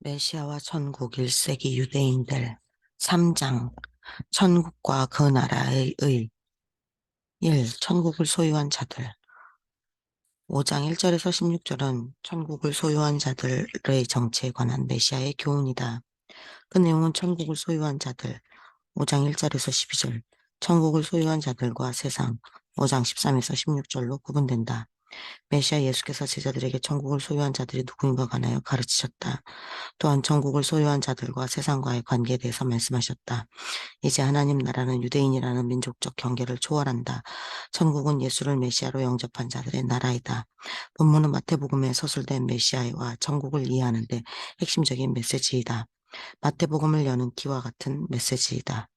메시아와 천국 1세기 유대인들 3장 천국과 그 나라의 1. 천국을 소유한 자들 5장 1절에서 16절은 천국을 소유한 자들의 정체에 관한 메시아의 교훈이다. 그 내용은 천국을 소유한 자들 5장 1절에서 12절, 천국을 소유한 자들과 세상 5장 13에서 16절로 구분된다. 메시아 예수께서 제자들에게 천국을 소유한 자들이 누구인가 관하여 가르치셨다. 또한 천국을 소유한 자들과 세상과의 관계에 대해서 말씀하셨다. 이제 하나님 나라는 유대인이라는 민족적 경계를 초월한다. 천국은 예수를 메시아로 영접한 자들의 나라이다. 본문은 마태복음에 서술된 메시아와 천국을 이해하는 데 핵심적인 메시지이다. 마태복음을 여는 기와 같은 메시지이다.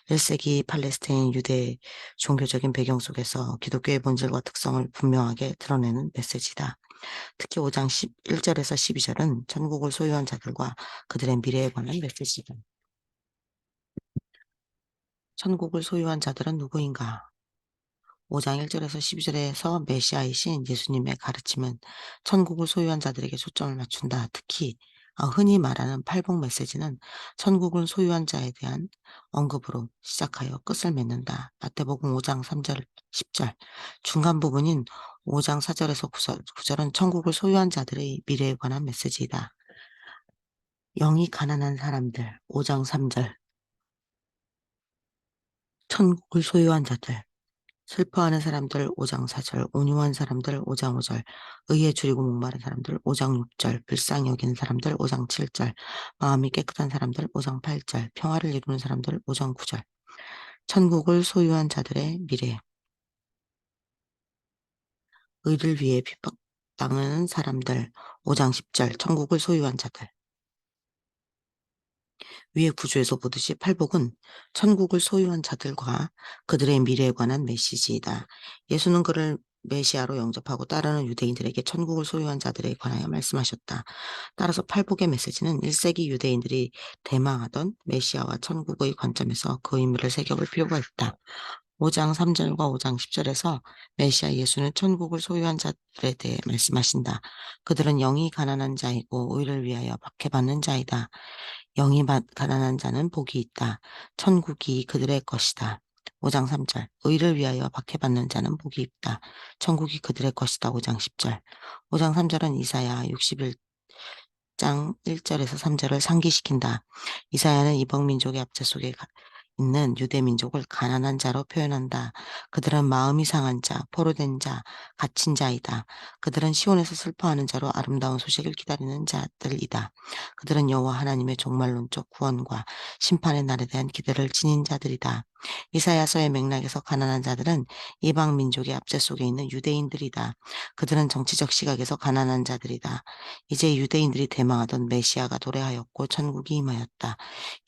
1세기 팔레스타인 유대 종교적인 배경 속에서 기독교의 본질과 특성을 분명하게 드러내는 메시지다. 특히 5장 1절에서 12절은 천국을 소유한 자들과 그들의 미래에 관한 메시지다. 천국을 소유한 자들은 누구인가? 5장 1절에서 12절에서 메시아이신 예수님의 가르침은 천국을 소유한 자들에게 초점을 맞춘다. 특히 흔히 말하는 팔복 메시지는 천국을 소유한 자에 대한 언급으로 시작하여 끝을 맺는다. 마태복음 5장 3절, 10절. 중간 부분인 5장 4절에서 9절은 천국을 소유한 자들의 미래에 관한 메시지이다. 영이 가난한 사람들 5장 3절. 천국을 소유한 자들. 슬퍼하는 사람들 5장 4절, 온유한 사람들 5장 5절, 의에 줄이고 목마른 사람들 5장 6절, 불쌍히 여기는 사람들 5장 7절, 마음이 깨끗한 사람들 5장 8절, 평화를 이루는 사람들 5장 9절. 천국을 소유한 자들의 미래, 의를 위해 핍박당하는 사람들 5장 10절, 천국을 소유한 자들. 위의 구조에서 보듯이 팔복은 천국을 소유한 자들과 그들의 미래에 관한 메시지이다. 예수는 그를 메시아로 영접하고 따르는 유대인들에게 천국을 소유한 자들에 관하여 말씀하셨다. 따라서 팔복의 메시지는 1세기 유대인들이 대망하던 메시아와 천국의 관점에서 그 의미를 새겨볼 필요가 있다. 5장 3절과 5장 10절에서 메시아 예수는 천국을 소유한 자들에 대해 말씀하신다. 그들은 영이 가난한 자이고 의를 위하여 박해받는 자이다. 영이 가난한 자는 복이 있다. 천국이 그들의 것이다. 5장 3절. 의를 위하여 박해받는 자는 복이 있다. 천국이 그들의 것이다. 5장 10절. 5장 3절은 이사야 61장 1절에서 3절을 상기시킨다. 이사야는 이방 민족의 압제 속에 있는 유대 민족을 가난한 자로 표현한다. 그들은 마음이 상한 자, 포로된 자, 갇힌 자이다. 그들은 시온에서 슬퍼하는 자로 아름다운 소식을 기다리는 자들이다. 그들은 여호와 하나님의 종말론적 구원과 심판의 날에 대한 기대를 지닌 자들이다. 이사야서의 맥락에서 가난한 자들은 이방 민족의 압제 속에 있는 유대인들이다. 그들은 정치적 시각에서 가난한 자들이다. 이제 유대인들이 대망하던 메시아가 도래하였고 천국이 임하였다.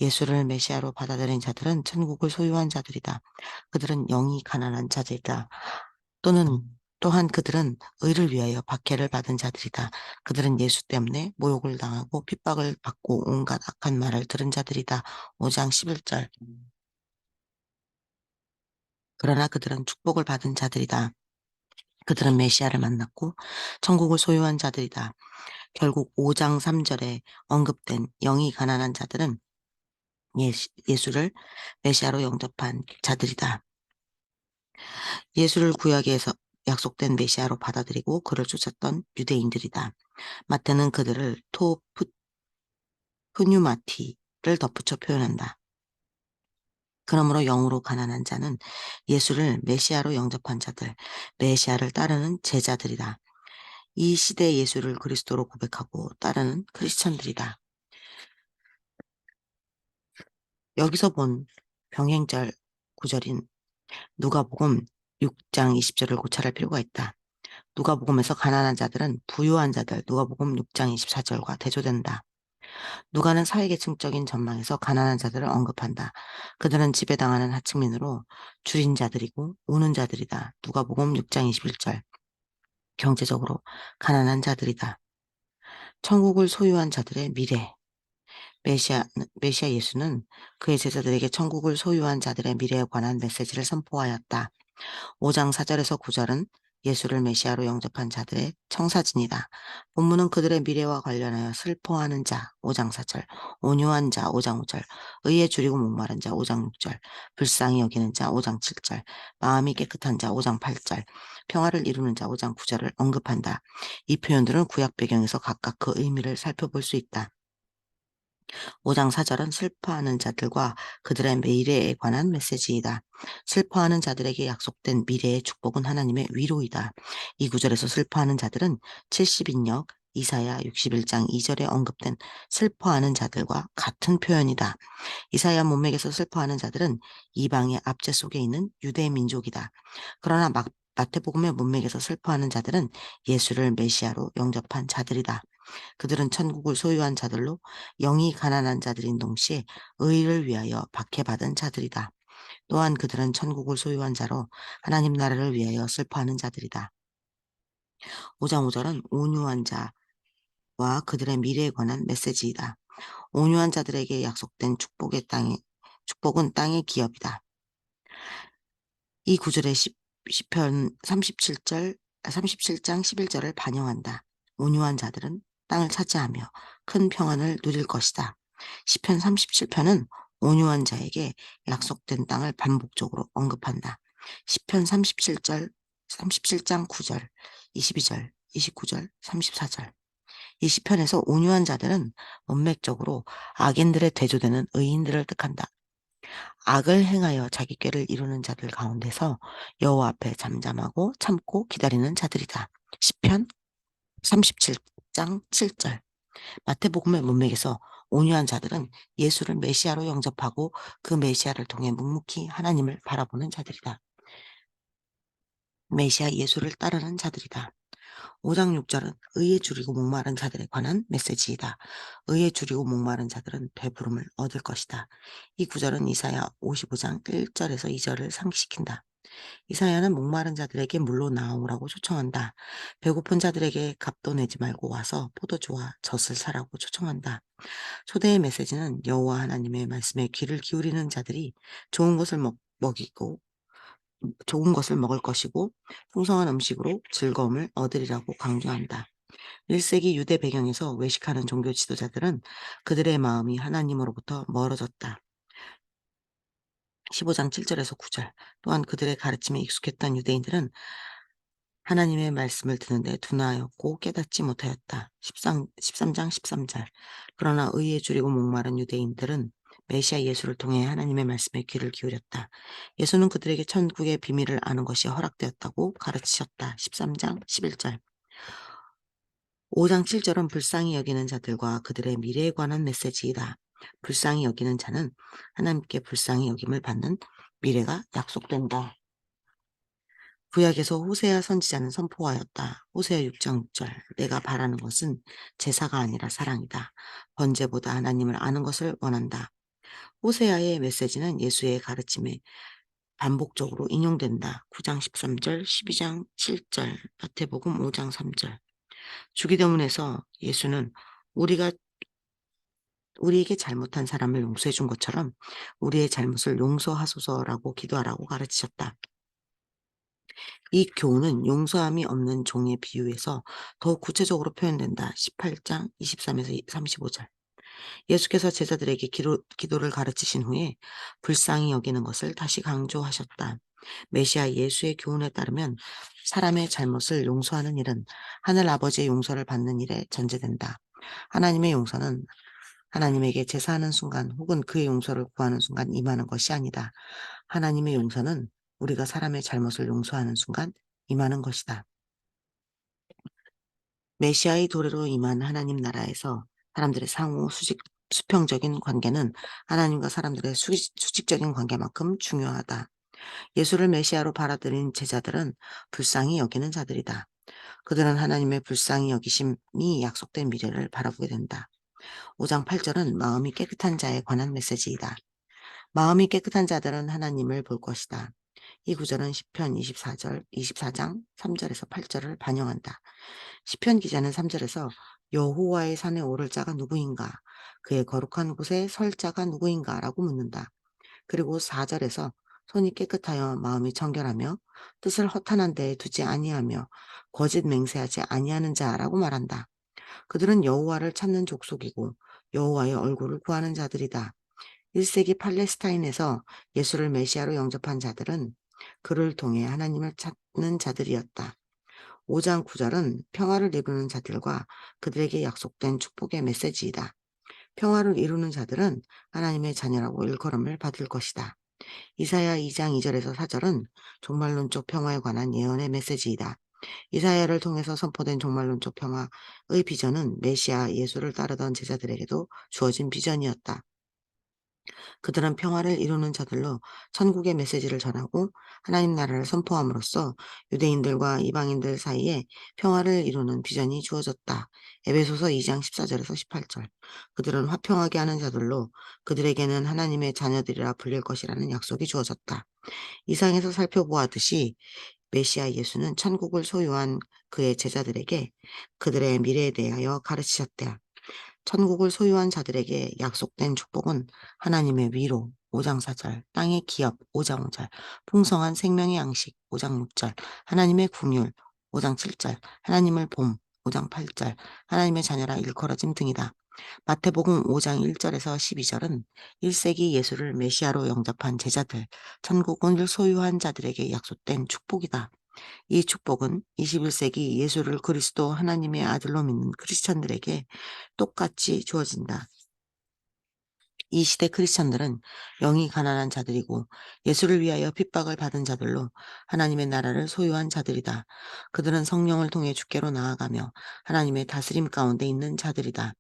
예수를 메시아로 받아들인 자들은 천국을 소유한 자들이다. 그들은 영이 가난한 자들이다. 또한 그들은 의를 위하여 박해를 받은 자들이다. 그들은 예수 때문에 모욕을 당하고 핍박을 받고 온갖 악한 말을 들은 자들이다. 5장 11절. 그러나 그들은 축복을 받은 자들이다. 그들은 메시아를 만났고 천국을 소유한 자들이다. 결국 5장 3절에 언급된 영이 가난한 자들은 예수를 메시아로 영접한 자들이다. 예수를 구약에서 약속된 메시아로 받아들이고 그를 쫓았던 유대인들이다. 마태는 그들을 푸뉴마티를 덧붙여 표현한다. 그러므로 영으로 가난한 자는 예수를 메시아로 영접한 자들, 메시아를 따르는 제자들이다. 이 시대 예수를 그리스도로 고백하고 따르는 크리스천들이다. 여기서 본 병행절 구절인 누가복음 6장 20절을 고찰할 필요가 있다. 누가복음에서 가난한 자들은 부유한 자들 누가복음 6장 24절과 대조된다. 누가는 사회계층적인 전망에서 가난한 자들을 언급한다. 그들은 지배당하는 하층민으로 줄인 자들이고 우는 자들이다. 누가복음 6장 21절. 경제적으로 가난한 자들이다. 천국을 소유한 자들의 미래. 메시아, 메시아 예수는 그의 제자들에게 천국을 소유한 자들의 미래에 관한 메시지를 선포하였다. 5장 4절에서 9절은 예수를 메시아로 영접한 자들의 청사진이다. 본문은 그들의 미래와 관련하여 슬퍼하는 자 5장 4절, 온유한 자 5장 5절, 의에 줄이고 목마른 자 5장 6절, 불쌍히 여기는 자 5장 7절, 마음이 깨끗한 자 5장 8절, 평화를 이루는 자 5장 9절을 언급한다. 이 표현들은 구약 배경에서 각각 그 의미를 살펴볼 수 있다. 5장 4절은 슬퍼하는 자들과 그들의 미래에 관한 메시지이다. 슬퍼하는 자들에게 약속된 미래의 축복은 하나님의 위로이다. 이 구절에서 슬퍼하는 자들은 70인역 이사야 61장 2절에 언급된 슬퍼하는 자들과 같은 표현이다. 이사야 문맥에서 슬퍼하는 자들은 이방의 압제 속에 있는 유대 민족이다. 그러나 마태복음의 문맥에서 슬퍼하는 자들은 예수를 메시아로 영접한 자들이다. 그들은 천국을 소유한 자들로 영이 가난한 자들인 동시에 의를 위하여 박해받은 자들이다. 또한 그들은 천국을 소유한 자로 하나님 나라를 위하여 슬퍼하는 자들이다. 5장 5절은 온유한 자와 그들의 미래에 관한 메시지이다. 온유한 자들에게 약속된 축복은 땅의 기업이다. 이 구절의 시편 37장 11절을 반영한다. 온유한 자들은 땅을 차지하며 큰 평안을 누릴 것이다. 시편 37편은 온유한 자에게 약속된 땅을 반복적으로 언급한다. 시편 37장 9절, 22절, 29절, 34절. 이 시편에서 온유한 자들은 문맥적으로 악인들의 대조되는 의인들을 뜻한다. 악을 행하여 자기 꾀를 이루는 자들 가운데서 여호와 앞에 잠잠하고 참고 기다리는 자들이다. 시편 37장 7절. 마태복음의 문맥에서 온유한 자들은 예수를 메시아로 영접하고 그 메시아를 통해 묵묵히 하나님을 바라보는 자들이다. 메시아 예수를 따르는 자들이다. 5장 6절은 의에 줄이고 목마른 자들에 관한 메시지이다. 의에 줄이고 목마른 자들은 배부름을 얻을 것이다. 이 구절은 이사야 55장 1절에서 2절을 상기시킨다. 이사야는 목마른 자들에게 물로 나오라고 초청한다. 배고픈 자들에게 값도 내지 말고 와서 포도주와 젖을 사라고 초청한다. 초대의 메시지는 여호와 하나님의 말씀에 귀를 기울이는 자들이 좋은 것을 먹이고 좋은 것을 먹을 것이고 풍성한 음식으로 즐거움을 얻으리라고 강조한다. 1세기 유대 배경에서 외식하는 종교 지도자들은 그들의 마음이 하나님으로부터 멀어졌다. 15장 7절에서 9절. 또한 그들의 가르침에 익숙했던 유대인들은 하나님의 말씀을 듣는데 둔하였고 깨닫지 못하였다. 13장 13절. 그러나 의에 줄이고 목마른 유대인들은 메시아 예수를 통해 하나님의 말씀에 귀를 기울였다. 예수는 그들에게 천국의 비밀을 아는 것이 허락되었다고 가르치셨다. 13장 11절. 5장 7절은 불쌍히 여기는 자들과 그들의 미래에 관한 메시지이다. 불쌍히 여기는 자는 하나님께 불쌍히 여김을 받는 미래가 약속된다. 구약에서 호세아 선지자는 선포하였다. 호세아 6장 6절. 내가 바라는 것은 제사가 아니라 사랑이다. 번제보다 하나님을 아는 것을 원한다. 호세아의 메시지는 예수의 가르침에 반복적으로 인용된다. 9장 13절, 12장 7절, 마태복음 5장 3절. 주기도문에서 예수는 우리가 우리에게 잘못한 사람을 용서해 준 것처럼 우리의 잘못을 용서하소서라고 기도하라고 가르치셨다. 이 교훈은 용서함이 없는 종의 비유에서 더욱 구체적으로 표현된다. 18장 23에서 35절. 예수께서 제자들에게 기도를 가르치신 후에 불쌍히 여기는 것을 다시 강조하셨다. 메시아 예수의 교훈에 따르면 사람의 잘못을 용서하는 일은 하늘 아버지의 용서를 받는 일에 전제된다. 하나님의 용서는 하나님에게 제사하는 순간 혹은 그의 용서를 구하는 순간 임하는 것이 아니다. 하나님의 용서는 우리가 사람의 잘못을 용서하는 순간 임하는 것이다. 메시아의 도래로 임한 하나님 나라에서 사람들의 수평적인 관계는 하나님과 사람들의 수직적인 관계만큼 중요하다. 예수를 메시아로 받아들인 제자들은 불쌍히 여기는 자들이다. 그들은 하나님의 불쌍히 여기심이 약속된 미래를 바라보게 된다. 5장 8절은 마음이 깨끗한 자에 관한 메시지이다. 마음이 깨끗한 자들은 하나님을 볼 것이다. 이 구절은 시편 24장 3절에서 8절을 반영한다. 시편 기자는 3절에서 여호와의 산에 오를 자가 누구인가? 그의 거룩한 곳에 설 자가 누구인가? 라고 묻는다. 그리고 4절에서 손이 깨끗하여 마음이 청결하며 뜻을 허탄한 데에 두지 아니하며 거짓 맹세하지 아니하는 자라고 말한다. 그들은 여호와를 찾는 족속이고 여호와의 얼굴을 구하는 자들이다. 1세기 팔레스타인에서 예수를 메시아로 영접한 자들은 그를 통해 하나님을 찾는 자들이었다. 5장 9절은 평화를 이루는 자들과 그들에게 약속된 축복의 메시지이다. 평화를 이루는 자들은 하나님의 자녀라고 일컬음을 받을 것이다. 이사야 2장 2절에서 4절은 종말론적 평화에 관한 예언의 메시지이다. 이사야를 통해서 선포된 종말론적 평화의 비전은 메시아 예수를 따르던 제자들에게도 주어진 비전이었다. 그들은 평화를 이루는 자들로 천국의 메시지를 전하고 하나님 나라를 선포함으로써 유대인들과 이방인들 사이에 평화를 이루는 비전이 주어졌다. 에베소서 2장 14절에서 18절. 그들은 화평하게 하는 자들로 그들에게는 하나님의 자녀들이라 불릴 것이라는 약속이 주어졌다. 이상에서 살펴보았듯이 메시아 예수는 천국을 소유한 그의 제자들에게 그들의 미래에 대하여 가르치셨다. 천국을 소유한 자들에게 약속된 축복은 하나님의 위로 5장 4절, 땅의 기업 5장 5절, 풍성한 생명의 양식 5장 6절, 하나님의 궁율 5장 7절, 하나님을 봄 5장 8절, 하나님의 자녀라 일컬어짐 등이다. 마태복음 5장 1절에서 12절은 1세기 예수를 메시아로 영접한 제자들, 천국을 소유한 자들에게 약속된 축복이다. 이 축복은 21세기 예수를 그리스도 하나님의 아들로 믿는 크리스천들에게 똑같이 주어진다. 이 시대 크리스천들은 영이 가난한 자들이고 예수를 위하여 핍박을 받은 자들로 하나님의 나라를 소유한 자들이다. 그들은 성령을 통해 주께로 나아가며 하나님의 다스림 가운데 있는 자들이다.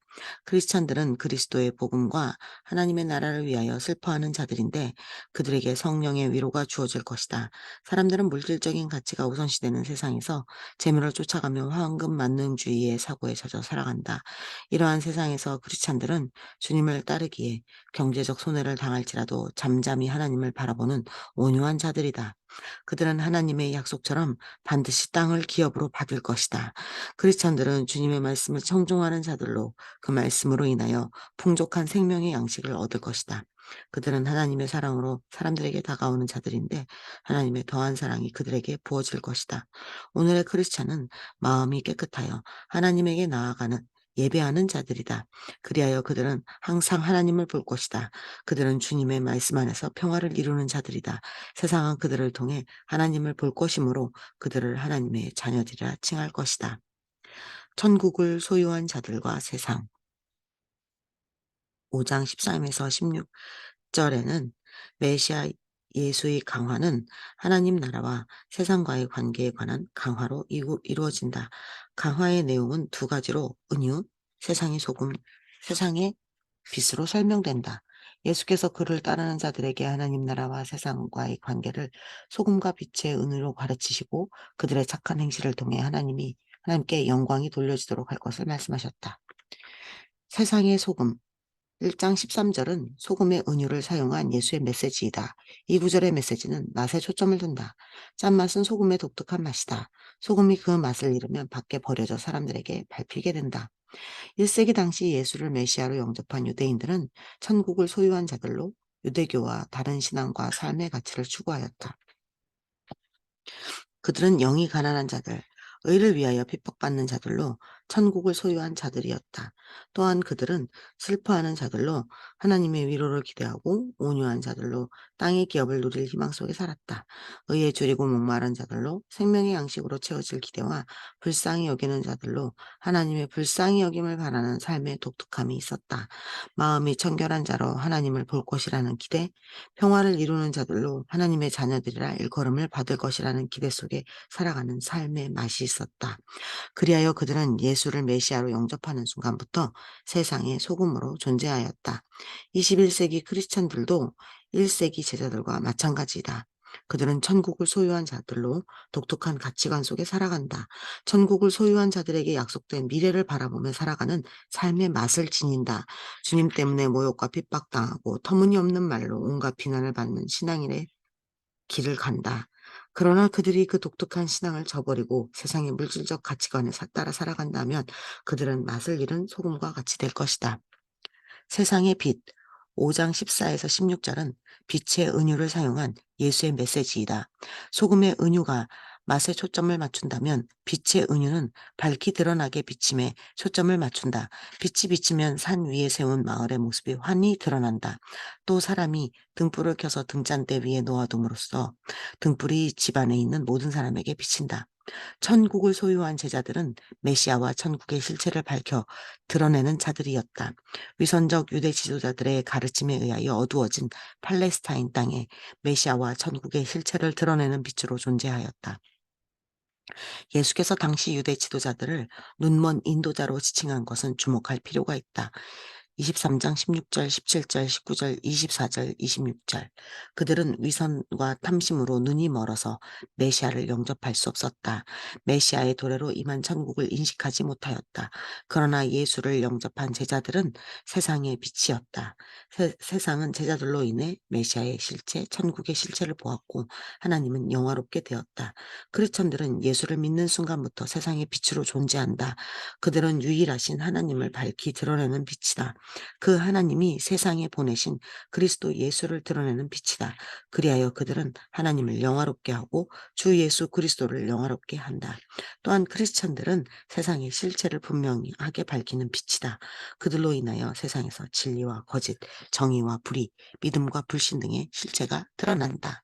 크리스천들은 그리스도의 복음과 하나님의 나라를 위하여 슬퍼하는 자들인데 그들에게 성령의 위로가 주어질 것이다. 사람들은 물질적인 가치가 우선시되는 세상에서 재물을 쫓아가며 황금 만능주의의 사고에 젖어 살아간다. 이러한 세상에서 크리스천들은 주님을 따르기에 경제적 손해를 당할지라도 잠잠히 하나님을 바라보는 온유한 자들이다. 그들은 하나님의 약속처럼 반드시 땅을 기업으로 받을 것이다. 크리스천들은 주님의 말씀을 청종하는 자들로 그 말씀으로 인하여 풍족한 생명의 양식을 얻을 것이다. 그들은 하나님의 사랑으로 사람들에게 다가오는 자들인데 하나님의 더한 사랑이 그들에게 부어질 것이다. 오늘의 크리스천은 마음이 깨끗하여 하나님에게 나아가는 예배하는 자들이다. 그리하여 그들은 항상 하나님을 볼 것이다. 그들은 주님의 말씀 안에서 평화를 이루는 자들이다. 세상은 그들을 통해 하나님을 볼 것이므로 그들을 하나님의 자녀들이라 칭할 것이다. 천국을 소유한 자들과 세상 5장 13에서 16절에는 메시아 예수의 강화는 하나님 나라와 세상과의 관계에 관한 강화로 이루어진다. 강화의 내용은 두 가지로 은유, 세상의 소금, 세상의 빛으로 설명된다. 예수께서 그를 따르는 자들에게 하나님 나라와 세상과의 관계를 소금과 빛의 은유로 가르치시고 그들의 착한 행실을 통해 하나님께 영광이 돌려지도록 할 것을 말씀하셨다. 세상의 소금 1장 13절은 소금의 은유를 사용한 예수의 메시지이다. 이 구절의 메시지는 맛에 초점을 둔다. 짠맛은 소금의 독특한 맛이다. 소금이 그 맛을 잃으면 밖에 버려져 사람들에게 밟히게 된다. 1세기 당시 예수를 메시아로 영접한 유대인들은 천국을 소유한 자들로 유대교와 다른 신앙과 삶의 가치를 추구하였다. 그들은 영이 가난한 자들, 의를 위하여 핍박받는 자들로 천국을 소유한 자들이었다. 또한 그들은 슬퍼하는 자들로 하나님의 위로를 기대하고 온유한 자들로 땅의 기업을 누릴 희망 속에 살았다. 의에 줄이고 목마른 자들로 생명의 양식으로 채워질 기대와 불쌍히 여기는 자들로 하나님의 불쌍히 여김을 바라는 삶의 독특함이 있었다. 마음이 청결한 자로 하나님을 볼 것이라는 기대, 평화를 이루는 자들로 하나님의 자녀들이라 일컬음을 받을 것이라는 기대 속에 살아가는 삶의 맛이 있었다. 그리하여 그들은 예수를 메시아로 영접하는 순간부터 세상의 소금으로 존재하였다. 21세기 크리스천들도 1세기 제자들과 마찬가지다. 그들은 천국을 소유한 자들로 독특한 가치관 속에 살아간다. 천국을 소유한 자들에게 약속된 미래를 바라보며 살아가는 삶의 맛을 지닌다. 주님 때문에 모욕과 핍박당하고 터무니없는 말로 온갖 비난을 받는 신앙인의 길을 간다. 그러나 그들이 그 독특한 신앙을 저버리고 세상의 물질적 가치관에 따라 살아간다면 그들은 맛을 잃은 소금과 같이 될 것이다. 세상의 빛 5장 14에서 16절은 빛의 은유를 사용한 예수의 메시지이다. 소금의 은유가 맛에 초점을 맞춘다면 빛의 은유는 밝히 드러나게 비침에 초점을 맞춘다. 빛이 비치면 산 위에 세운 마을의 모습이 환히 드러난다. 또 사람이 등불을 켜서 등잔대 위에 놓아둠으로써 등불이 집안에 있는 모든 사람에게 비친다. 천국을 소유한 제자들은 메시아와 천국의 실체를 밝혀 드러내는 자들이었다. 위선적 유대 지도자들의 가르침에 의하여 어두워진 팔레스타인 땅에 메시아와 천국의 실체를 드러내는 빛으로 존재하였다. 예수께서 당시 유대 지도자들을 눈먼 인도자로 지칭한 것은 주목할 필요가 있다. 23장 16절, 17절, 19절, 24절, 26절. 그들은 위선과 탐심으로 눈이 멀어서 메시아를 영접할 수 없었다. 메시아의 도래로 임한 천국을 인식하지 못하였다. 그러나 예수를 영접한 제자들은 세상의 빛이었다. 세상은 제자들로 인해 메시아의 실체, 천국의 실체를 보았고 하나님은 영화롭게 되었다. 크리스천들은 예수를 믿는 순간부터 세상의 빛으로 존재한다. 그들은 유일하신 하나님을 밝히 드러내는 빛이다. 그 하나님이 세상에 보내신 그리스도 예수를 드러내는 빛이다. 그리하여 그들은 하나님을 영화롭게 하고 주 예수 그리스도를 영화롭게 한다. 또한 크리스천들은 세상의 실체를 분명하게 밝히는 빛이다. 그들로 인하여 세상에서 진리와 거짓, 정의와 불의, 믿음과 불신 등의 실체가 드러난다.